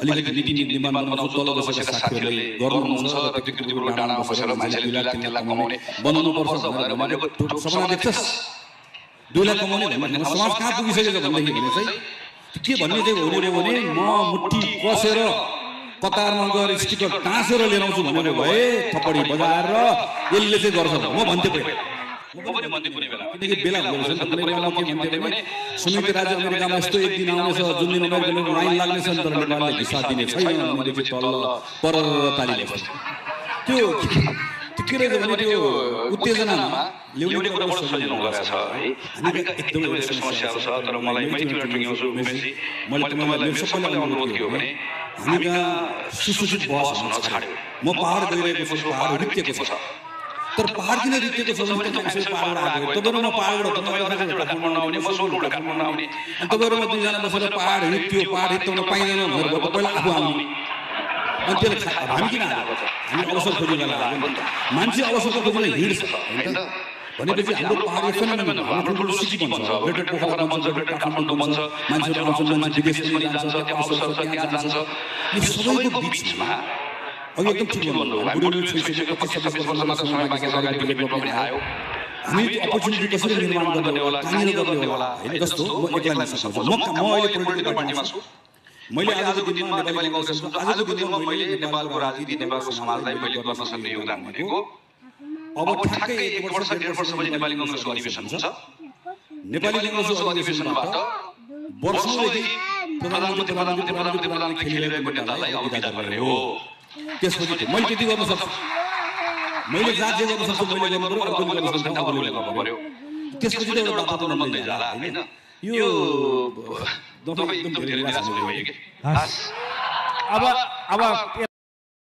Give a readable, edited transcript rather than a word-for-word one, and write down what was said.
अलिकति नीति निर्माण बनाउँछु तल बसेका साथीहरूले गर्नुहुन्छ र व्यक्तिगत डाँडामा बसेर मान्छेले 2 लाख 3 लाख कमाउने बनाउनु पर्छ भनेर भनेको सपना देख्छस् 2 लाख कमाउने भन्ने समाज कहाँ पुगिसकेको भन्दाखेरि चाहिँ के भन्ने चाहिँ हुने हो भने म मुट्ठी कसेर कतारमा गएर स्टिकर टाँसेर लिएर आउँछु भनेको भए थप्पडी बजाएर यसले चाहिँ गर्छ म भन्थे पहिला म पनि भन्थे कुनै बेला किनकि बेला भइरहेछ नि त कुनै बेला म के भन्थे भने संयुक्त राज्य अमेरिकामा यस्तो एक दिन आउनेछ जुन दिन अमेरिकाको लाइन लाग्नेछ नि तर नेपालले भिसा दिने छैन भनेपछि तल पर ताली बस्छ त्यो के रहेछ भने त्यो उत्तेजनामा ल्याउने कुरा बडो सजिलो गरेछ है हामी एकदमै समस्याहरू छ तर मलाई मैले टुङ्ग्याउँछु मेसी मैले तपाईँलाई सबैलाई अनुरोध के हो भने हामी कहाँ सुसूचित बहस हुन छाड्यो म पहाड गइरहेको छु पहाड रित्तेको छ तर पहाड किन रित्तेको छ भने तपाईँ पहाडबाट आएको तपाईँहरू म पहाडबाट तपाईँ काठमाडौँ आउने म सोलबाट काठमाडौँ आउने अनि तपाईँहरू म दुईजना बसेर पहाड रित्यो पहाड रित्ताउन पाइँदैन भनेर पहिला आफू आउने अनि त्यसले हामी किन आएको छ हामी अवसर खोज्न लागेको नि त मान्छे अवसरको खोज्न हिँड्छ होइन भनेपछि हाम्रो पहाड एक फेनोमेनन हो हाम्रो ठुलो सिटी बन्छ ग्रेटर पोखरा बन्छ ग्रेटर काठमाडौँ बन्छ मान्छेहरू आउँछन् मान्छे विदेश पनि जान्छ त्यहाँ अवसर त्यहाँ जान्छ यो सबैको बिचमा अघि एकदम ठिक भन्नुभयो बुढो छोइसकेको 25-26 वर्षमा समय बाँकी अगाडि डेभलपमेन्ट पनि आयो हामी त्यो अपर्च्युनिटी कसरी निर्माण गर्ने होला कहाँनिर गर्ने होला होइन जस्तो म एक्लै नसक्छु म अहिले पोलिटिकल पार्टीमा छु मैले आजको दिनमा नेपाली कांग्रेसको आजको दिनमा मैले नेपालको राजनीति नेपालको समाजलाई मैले गर्न सक्ने योगदान भनेको अब ठ्याक्कै 1 वर्ष 1.5 वर्षपछि नेपाली कांग्रेसको अधिवेशन हुन्छ नेपाली कांग्रेसको अधिवेशनबाट वर्षौंदेखि प्रधानमन्त्री खेलिरहेको नेतालाई अब विदा गर्ने हो त्यसपछि मैले त्यति गर्न सक्छु मैले जाजे गर्न सक्छु मैले गर्न पर्यो अर्कोले गर्न सक्छ अर्कोले गर्न पर्यो त्यसपछि त एउटा वातावरण बन्दै जाला हैन यो तपाईँ एकदम धेरै निराश हुनुभयो कि अब